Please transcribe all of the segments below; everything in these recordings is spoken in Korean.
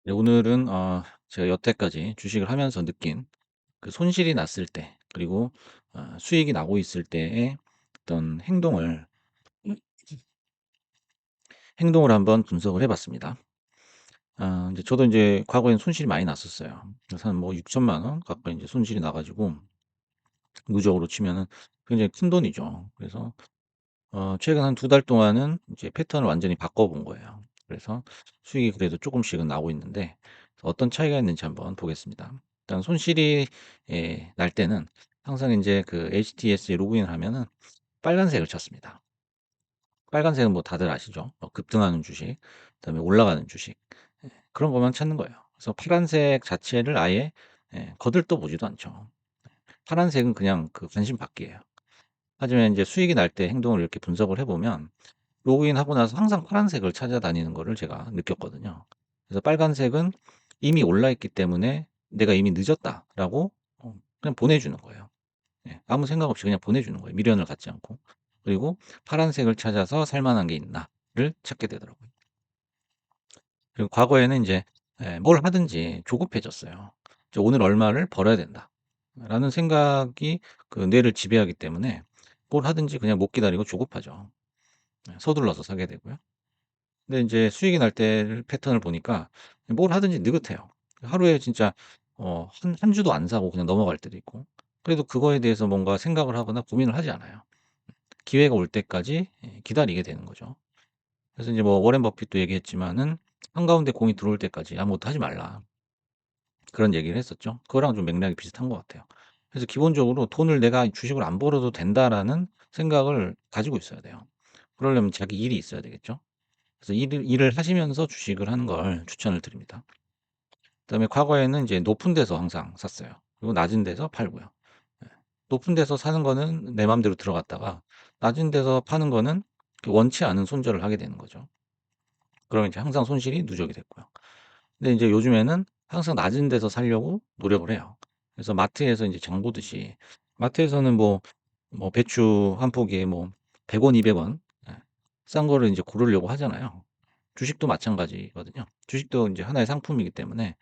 네, 오늘은 제가 여태까지 주식을 하면서 느낀 그 손실이 났을 때, 그리고 수익이 나고 있을 때의 어떤 행동을 한번 분석을 해 봤습니다. 이제 저도 이제 과거엔 손실이 많이 났었어요. 그래서 한 뭐 6천만 원 가까이 이제 손실이 나 가지고, 누적으로 치면은 굉장히 큰 돈이죠. 그래서 최근 한 2달 동안은 이제 패턴을 완전히 바꿔 본 거예요. 그래서 수익이 그래도 조금씩은 나고 있는데, 어떤 차이가 있는지 한번 보겠습니다. 일단 손실이 날 때는 항상 이제 그 HTS에 로그인을 하면은 빨간색을 찾습니다. 빨간색은 뭐 다들 아시죠? 급등하는 주식, 그다음에 올라가는 주식, 그런 것만 찾는 거예요. 그래서 파란색 자체를 아예 거들떠 보지도 않죠. 파란색은 그냥 그 관심 받기예요. 하지만 이제 수익이 날 때 행동을 이렇게 분석을 해 보면, 로그인하고 나서 항상 파란색을 찾아다니는 거를 제가 느꼈거든요. 그래서 빨간색은 이미 올라 있기 때문에 '내가 이미 늦었다.'라고 그냥 보내주는 거예요. 예. 아무 생각 없이 그냥 보내주는 거예요, 미련을 갖지 않고. 그리고 파란색을 찾아서 '살 만한 게 있나.'를 찾게 되더라고요. 그리고 과거에는 인제 뭘 하든지 조급해졌어요. '오늘 얼마를 벌어야 된다.'라는 생각이 그 뇌를 지배하기 때문에 뭘 하든지 그냥 못 기다리고 조급하죠. 서둘러서 사게 되고요. 근데 인제 수익이 날 때를 패턴을 보니까 뭘 하든지 느긋해요. 하루에 진짜 한 주도 안 사고 그냥 넘어갈 때도 있고, 그래도 그거에 대해서 뭔가 생각을 하거나 고민을 하지 않아요. 기회가 올 때까지 기다리게 되는 거죠. 그래서 인제 뭐 워렌 버핏도 얘기했지만은 "한가운데 공이 들어올 때까지 아무것도 하지 말라." 그런 얘기를 했었죠. 그거랑 좀 맥락이 비슷한 것 같아요. 그래서 기본적으로 '돈을 내가 주식을 안 벌어도 된다.'라는 생각을 가지고 있어야 돼요. 그러려면 자기 일이 있어야 되겠죠. 그래서 일을 하시면서 주식을 하는 걸 추천을 드립니다. 그다음에 과거에는 이제 높은 데서 항상 샀어요. 그리고 낮은 데서 팔고요. 예. 높은 데서 사는 거는 내 맘대로 들어갔다가, 낮은 데서 파는 거는 그 원치 않은 손절을 하게 되는 거죠. 그러면 이제 항상 손실이 누적이 됐고요. 근데 인제 요즘에는 항상 낮은 데서 사려고 노력을 해요. 그래서 마트에서 인제 장 보듯이, 마트에서는 뭐 배추 한 포기에 뭐 100 원, 200 원, 예, 싼 거를 인제 고르려고 하잖아요. 주식도 마찬가지거든요. 주식도 인제 하나의 상품이기 때문에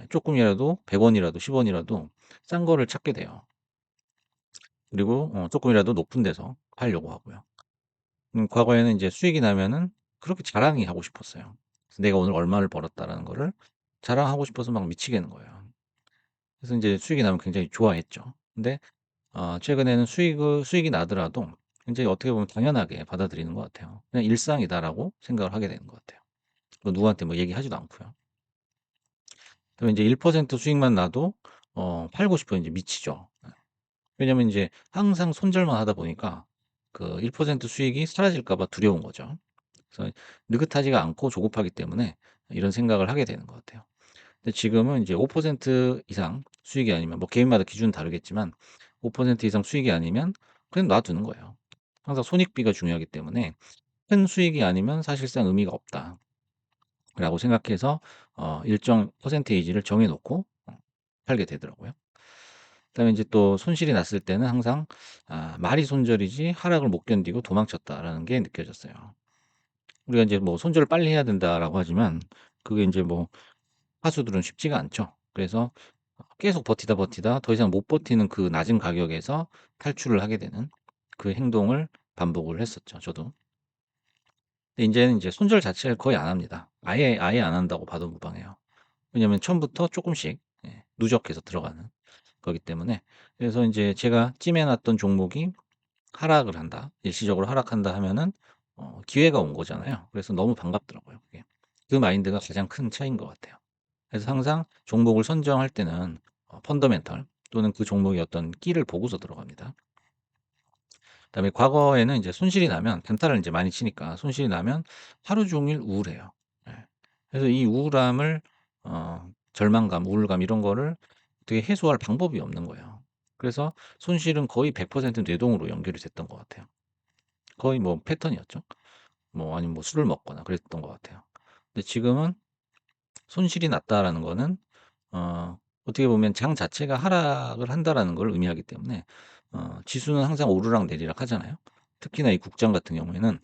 쪼끔이라도 100 원이라도 10 원이라도 싼 거를 찾게 돼요. 그리고 쪼끔이라도 높은 데서 팔려고 하고요. 과거에는 인제 수익이 나면은 그렇게 자랑이 하고 싶었어요. 그래서 '내가 오늘 얼마를 벌었다.'라는 거를 자랑하고 싶어서 막 미치겠는 거예요. 그래서 인제 수익이 나면 굉장히 좋아했죠. 근데 최근에는 수익이 나더라도 굉장히 어떻게 보면 당연하게 받아들이는 것 같아요. '그냥 일상이다.'라고 생각을 하게 되는 것 같아요. 뭐 누구한테 뭐 얘기하지도 않고요. 그러면 인제 1% 수익만 나도 팔고 싶으면 인제 미치죠. 왜냐면 인제 항상 손절만 하다 보니까 그 1% 수익이 사라질까 봐 두려운 거죠. 그래서 느긋하지가 않고 조급하기 때문에 이런 생각을 하게 되는 것 같아요. 근데 지금은 이제 5% 이상 수익이 아니면, 뭐 개인마다 기준은 다르겠지만 5% 이상 수익이 아니면 그냥 놔두는 거예요. 항상 손익비가 중요하기 때문에 '큰 수익이 아니면 사실상 의미가 없다.'라고 생각해서 일정 퍼센테이지를 정해 놓고 팔게 되더라고요. 그다음에 인제 또 손실이 났을 때는 항상 '말이 손절이지 하락을 못 견디고 도망쳤다.'라는 게 느껴졌어요. 우리가 인제 뭐 "손절을 빨리 해야 된다."라고 하지만, 그게 인제 뭐 하수들은 쉽지가 않죠. 그래서 계속 버티다, 버티다 더 이상 못 버티는 그 낮은 가격에서 탈출을 하게 되는 그 행동을 반복을 했었죠, 저도. 근데 인제는 인제 손절 자체를 거의 안 합니다. 아예 안 한다고 봐도 무방해요. 왜냐면 처음부터 쪼끔씩 누적해서 들어가는 거기 때문에. 그래서 인제 제가 찜해 놨던 종목이 하락을 한다, 일시적으로 하락한다 하면은 기회가 온 거잖아요. 그래서 너무 반갑더라고요, 그게. 그 마인드가 가장 큰 차이인 것 같아요. 그래서 항상 종목을 선정할 때는 펀더멘털 또는 그 종목의 어떤 끼를 보고서 들어갑니다. 그다음에 과거에는 이제 손실이 나면, 단타를 인제 많이 치니까 손실이 나면 하루 종일 우울해요. 예. 그래서 이 우울함을, 절망감, 우울감 이런 거를 어떻게 해소할 방법이 없는 거예요. 그래서 손실은 거의 100% 뇌동으로 연결이 됐던 것 같아요. 거의 뭐 패턴이었죠. 뭐 아니면 뭐 술을 먹거나 그랬던 것 같아요. 근데 지금은 손실이 났다라는 거는 어떻게 보면 장 자체가 하락을 한다라는 걸 의미하기 때문에, 지수는 항상 오르락 내리락 하잖아요. 특히나 이 국장 같은 경우에는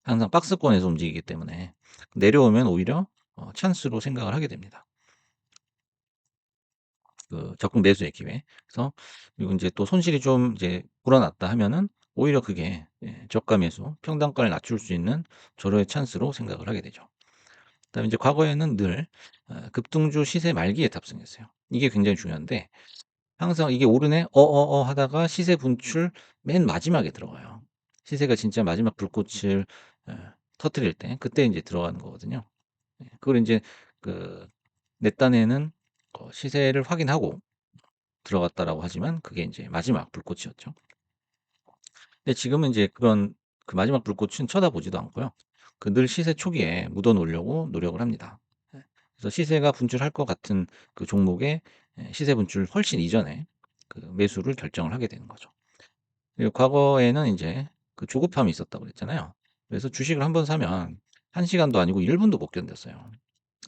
항상 박스권에서 움직이기 때문에, 내려오면 오히려 찬스로 생각을 하게 됩니다. 그 적극 매수의 기회. 그래서 그리고 인제 또 손실이 좀 이제 불어났다 하면은 오히려 그게 저가 매수, 평단가를 낮출 수 있는 절호의 찬스로 생각을 하게 되죠. 그다음에 이제 과거에는 늘 급등주 시세 말기에 탑승했어요. 이게 굉장히 중요한데 항상 이게 오르네 하다가 시세 분출 맨 마지막에 들어가요. 시세가 진짜 마지막 불꽃을 예 터뜨릴 때 그때 인제 들어가는 거거든요. 예. 그걸 인제 그 내 딴에는 시세를 확인하고 들어갔다라고 하지만 그게 인제 마지막 불꽃이었죠. 근데 지금은 인제 그런 그 마지막 불꽃은 쳐다보지도 않고요. 그 늘 시세 초기에 묻어 놓으려고 노력을 합니다. 예. 그래서 시세가 분출할 것 같은 그 종목의 시세 분출 훨씬 이전에 그 매수를 결정을 하게 되는 거죠. 그리고 과거에는 인제 그 조급함이 있었다고 그랬잖아요. 그래서 주식을 한번 사면 1 시간도 아니고 1 분도 못 견뎠어요.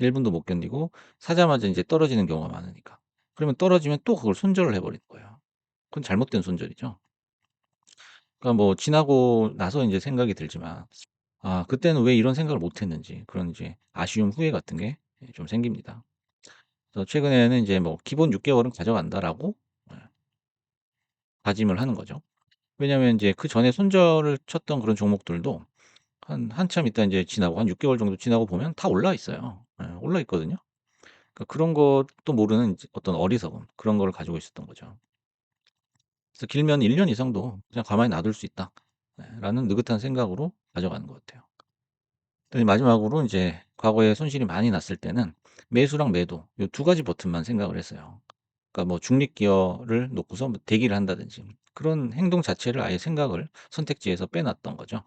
1 분도 못 견디고 사자마자 인제 떨어지는 경우가 많으니까. 그러면 떨어지면 또 그걸 손절을 해 버리는 거예요. 그건 잘못된 손절이죠. 그러니까 뭐 지나고 나서 인제 생각이 들지만 그때는 왜 이런 생각을 못 했는지 그런 이제 아쉬움, 후회 같은 게 좀 생깁니다. 그래서 최근에는 인제 뭐 '기본 6 개월은 가져간다.'라고 예 다짐을 하는 거죠. 왜냐하면 인제 그전에 손절을 쳤던 그런 종목들도 한참 있다 인제 지나고 한 6 개월 정도 지나고 보면 다 올라 있어요. 예 올라 있거든요. 그러니까 그런 것도 모르는 이제 어떤 어리석음 그런 거를 가지고 있었던 거죠. 그래서 길면 1년 이상도 그냥 가만히 놔둘 수 있다. 라는 느긋한 생각으로 가져가는 것 같아요. 네 마지막으로 인제 과거에 손실이 많이 났을 때는 매수랑 매도 요 두 가지 버튼만 생각을 했어요. 그러니까 뭐 중립 기어를 놓고서 뭐 대기를 한다든지 그런 행동 자체를 아예 생각을 선택지에서 빼놨던 거죠.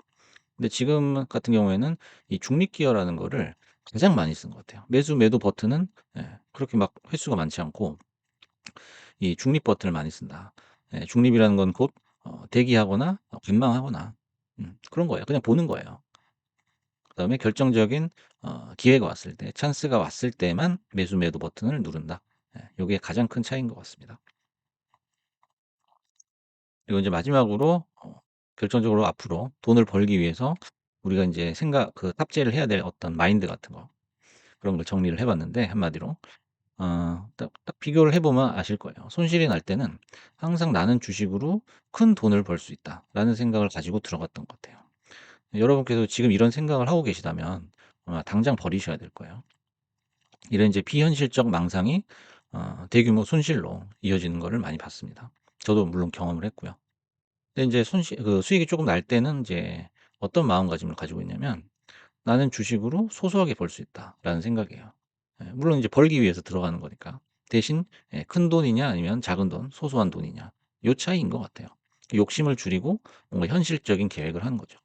근데 지금 같은 경우에는 이 중립 기어라는 거를 가장 많이 쓰는 것 같아요. 매수 매도 버튼은 그렇게 막 횟수가 많지 않고 이 중립 버튼을 많이 쓴다. 중립이라는 건 곧 대기하거나 관망하거나 그런 거예요. 그냥 보는 거예요. 그다음에 결정적인 기회가 왔을 때 찬스가 왔을 때만 매수 매도 버튼을 누른다. 요게 가장 큰 차이인 것 같습니다. 그리고 인제 마지막으로 결정적으로 앞으로 돈을 벌기 위해서 우리가 인제 생각 그 탑재를 해야 될 어떤 마인드 같은 거 그런 걸 정리를 해 봤는데 한마디로 딱 비교를 해 보면 아실 거예요. 손실이 날 때는 항상 '나는 주식으로 큰 돈을 벌 수 있다.'라는 생각을 가지고 들어갔던 것 같아요. 여러분께서 지금 이런 생각을 하고 계시다면 아마 당장 버리셔야 될 거예요. 이런 이제 비현실적 망상이 대규모 손실로 이어지는 거를 많이 봤습니다. 저도 물론 경험을 했고요. 근데 인제 손실 그 수익이 쪼금 날 때는 인제 어떤 마음가짐을 가지고 있냐면 '나는 주식으로 소소하게 벌 수 있다.'라는 생각이에요. 물론 이제 벌기 위해서 들어가는 거니까. 대신 큰 돈이냐 아니면 작은 돈, 소소한 돈이냐 요 차이인 것 같아요. 욕심을 줄이고 뭔가 현실적인 계획을 하는 거죠.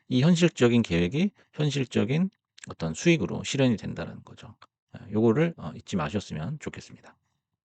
이 현실적인 계획이 현실적인 어떤 수익으로 실현이 된다라는 거죠. 요거를 잊지 마셨으면 좋겠습니다.